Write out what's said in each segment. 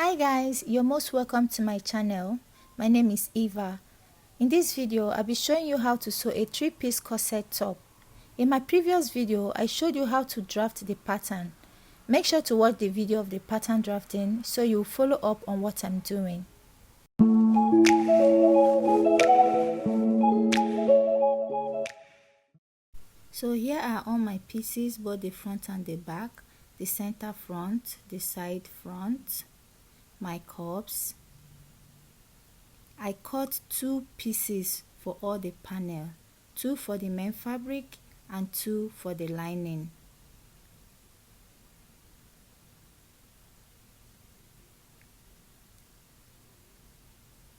Hi guys, you're most welcome to my channel. My name is Eva. In this video, I'll be showing you how to sew a 3-piece corset top. In my previous video, I showed you how to draft the pattern. Make sure to watch the video of the pattern drafting so you'll follow up on what I'm doing. So here are all my pieces, both the front and the back, the center front, the side front, my cups. I cut 2 pieces for all the panel, 2 for the main fabric and 2 for the lining.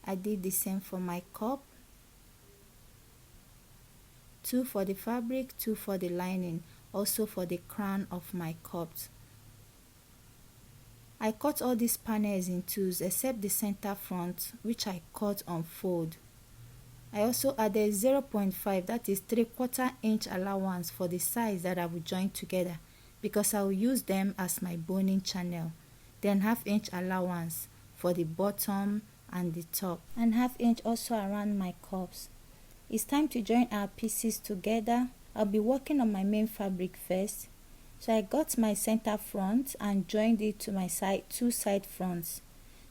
I did the same for my cup, 2 for the fabric, 2 for the lining, also for the crown of my cups. I cut all these panels in 2s except the center front, which I cut on fold. I also added 0.5, that is 3/4 inch allowance for the sides that I will join together because I will use them as my boning channel. Then 1/2 inch allowance for the bottom and the top, and 1/2 inch also around my cups. It's time to join our pieces together. I'll be working on my main fabric first. So I got my center front and joined it to my two side fronts.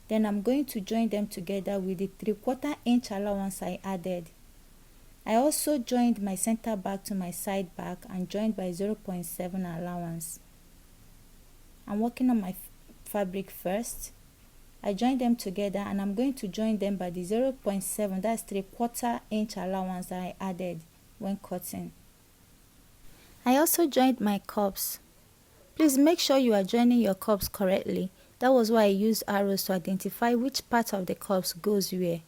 Then I'm going to join them together with the 3/4 inch allowance I added. I also joined my center back to my side back and joined by 0.7 allowance. I'm working on my fabric first. I joined them together and I'm going to join them by the 0.7, that's 3/4 inch allowance that I added when cutting. I also joined my cups. Please make sure you are joining your cups correctly. That was why I used arrows to identify which part of the cups goes where.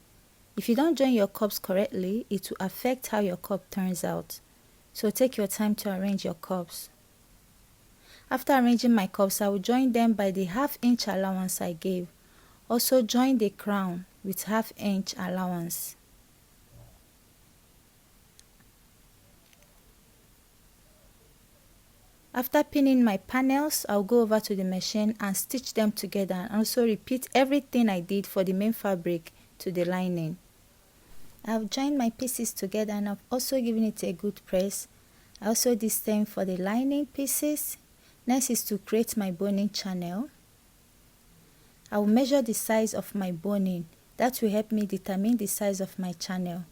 If you don't join your cups correctly, it will affect how your cup turns out. So take your time to arrange your cups. After arranging my cups, I will join them by the 1/2 inch allowance I gave. Also join the crown with 1/2 inch allowance. After pinning my panels, I'll go over to the machine and stitch them together and also repeat everything I did for the main fabric to the lining. I've joined my pieces together and I've also given it a good press. I also did the same for the lining pieces. Next is to create my boning channel. I will measure the size of my boning. That will help me determine the size of my channel.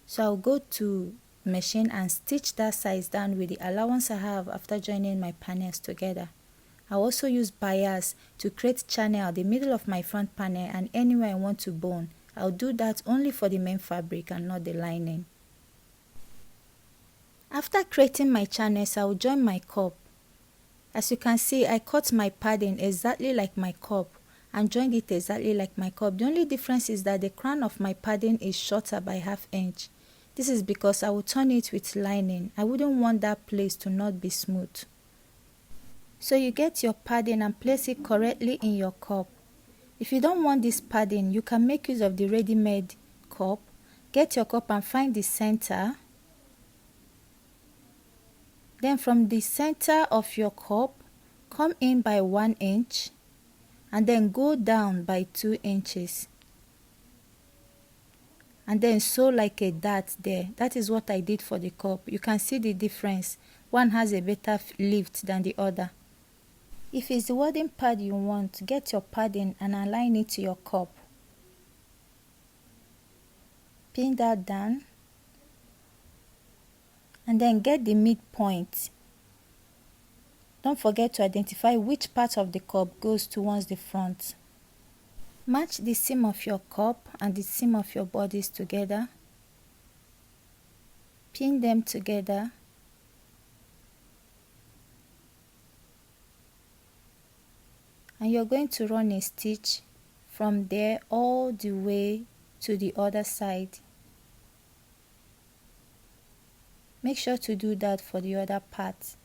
So I'll go to machine and stitch that size down with the allowance I have after joining my panels together. I'll also use bias to create channel at the middle of my front panel and anywhere I want to bone. I'll do that only for the main fabric and not the lining. After creating my channels, I will join my cup. As you can see, I cut my padding exactly like my cup and joined it exactly like my cup. The only difference is that the crown of my padding is shorter by 1/2 inch. This is because I will turn it with lining. I wouldn't want that place to not be smooth. So you get your padding and place it correctly in your cup. If you don't want this padding, you can make use of the ready-made cup. Get your cup and find the center. Then from the center of your cup, come in by 1 inch and then go down by 2 inches. And then sew like a dart there. That is what I did for the cup. You can see the difference. One has a better lift than the other. If it's the wadding pad you want, get your padding and align it to your cup. Pin that down. And then get the midpoint. Don't forget to identify which part of the cup goes towards the front. Match the seam of your cup and the seam of your bodice together. Pin them together. And you're going to run a stitch from there all the way to the other side. Make sure to do that for the other part.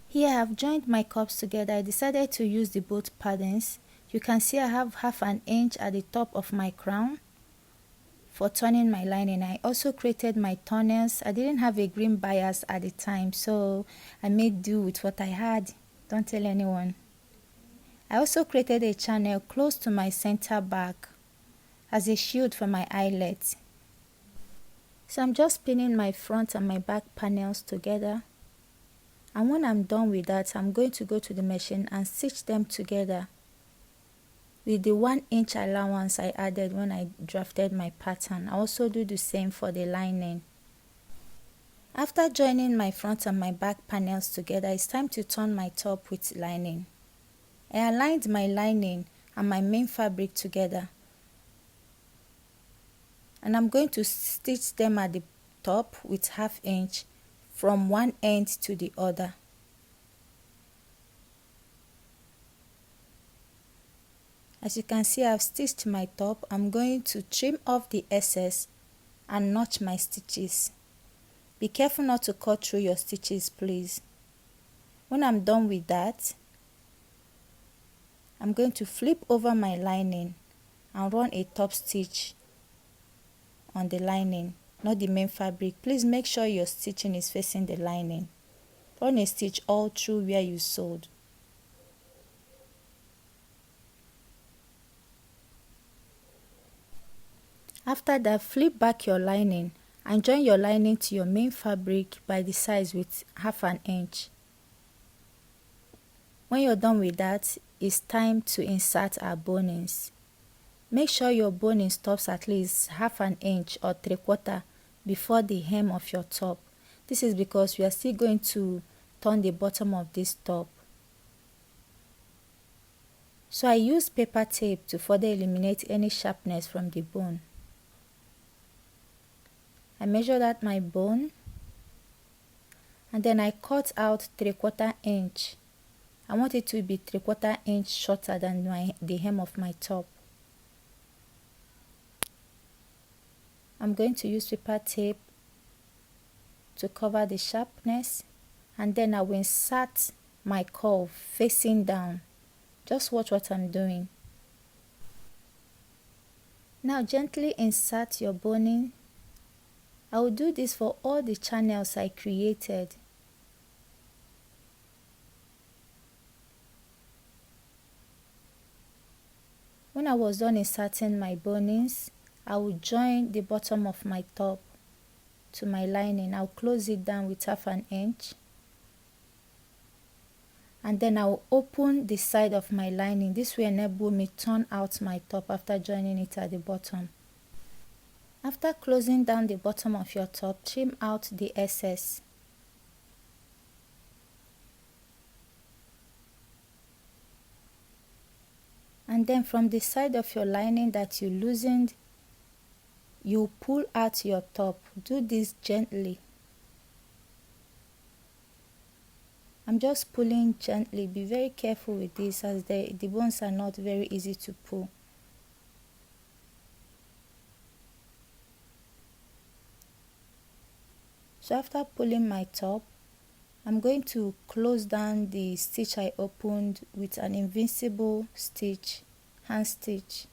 Here I have joined my cups together. I decided to use the both paddings. You can see I have 1/2 inch at the top of my crown for turning my lining. I also created my tunnels. I didn't have a green bias at the time, so I made do with what I had. Don't tell anyone. I also created a channel close to my center back as a shield for my eyelets. So I'm just pinning my front and my back panels together. And when I'm done with that, I'm going to go to the machine and stitch them together with the 1-inch allowance I added when I drafted my pattern. I also do the same for the lining. After joining my front and my back panels together, it's time to turn my top with lining. I aligned my lining and my main fabric together. And I'm going to stitch them at the top with 1/2 inch from one end to the other. As you can see, I've stitched my top. I'm going to trim off the excess and notch my stitches. Be careful not to cut through your stitches, please. When I'm done with that, I'm going to flip over my lining and run a top stitch on the lining, not the main fabric. Please make sure your stitching is facing the lining. Run a stitch all through where you sewed. After that, flip back your lining and join your lining to your main fabric by the sides with 1/2 inch. When you're done with that, it's time to insert our bonings. Make sure your boning stops at least 1/2 inch or 3/4 before the hem of your top. This is because we are still going to turn the bottom of this top. So I use paper tape to further eliminate any sharpness from the bone. I measured out my bone and then I cut out 3/4 inch. I want it to be 3/4 inch shorter than the hem of my top. I'm going to use paper tape to cover the sharpness, and then I will insert my curve facing down. Just watch what I'm doing. Now gently insert your boning. I will do this for all the channels I created. When I was done inserting my bonings, I will join the bottom of my top to my lining. I'll close it down with 1/2 inch. And then I'll open the side of my lining. This will enable me to turn out my top after joining it at the bottom. After closing down the bottom of your top, trim out the excess. And then from the side of your lining that you loosened, you pull out your top. Do this gently. I'm just pulling gently. Be very careful with this as the bones are not very easy to pull. So after pulling my top, I'm going to close down the stitch I opened with an invincible stitch, hand stitch.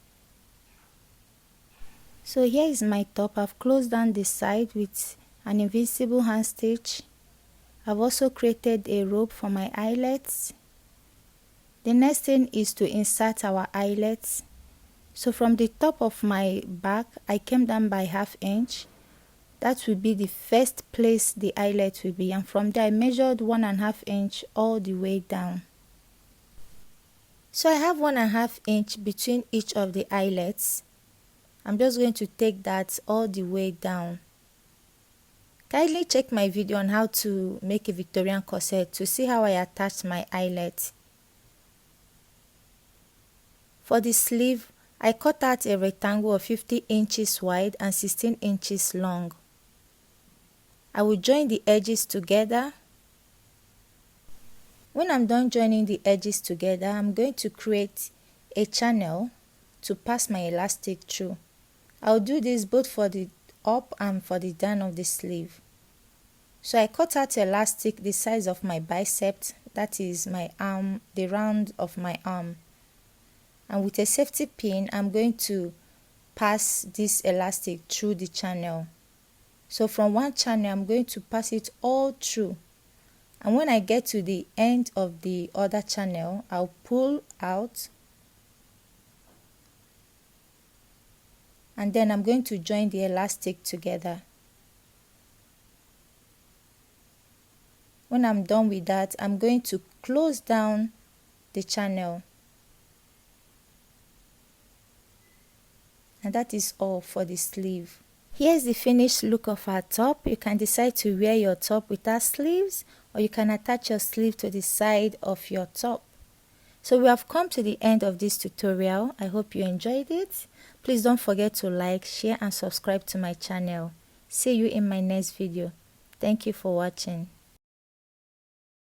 So here is my top. I've closed down the side with an invincible hand stitch. I've also created a rope for my eyelets. The next thing is to insert our eyelets. So from the top of my back, I came down by 1/2 inch. That will be the first place the eyelet will be, and from there I measured 1.5 inch all the way down. So I have 1.5 inch between each of the eyelets. I'm just going to take that all the way down. Kindly check my video on how to make a Victorian corset to see how I attach my eyelet. For the sleeve, I cut out a rectangle of 50 inches wide and 16 inches long. I will join the edges together. When I'm done joining the edges together, I'm going to create a channel to pass my elastic through. I'll do this both for the up and for the down of the sleeve. So I cut out elastic the size of my bicep, that is my arm, the round of my arm. And with a safety pin, I'm going to pass this elastic through the channel. So from one channel, I'm going to pass it all through And when I get to the end of the other channel, I'll pull out, and then I'm going to join the elastic together. When I'm done with that, I'm going to close down the channel. And that is all for the sleeve. Here's the finished look of our top. You can decide to wear your top without sleeves, or you can attach your sleeve to the side of your top. So we have come to the end of this tutorial. I hope you enjoyed it. Please don't forget to like, share and subscribe to my channel. See you in my next video. Thank you for watching.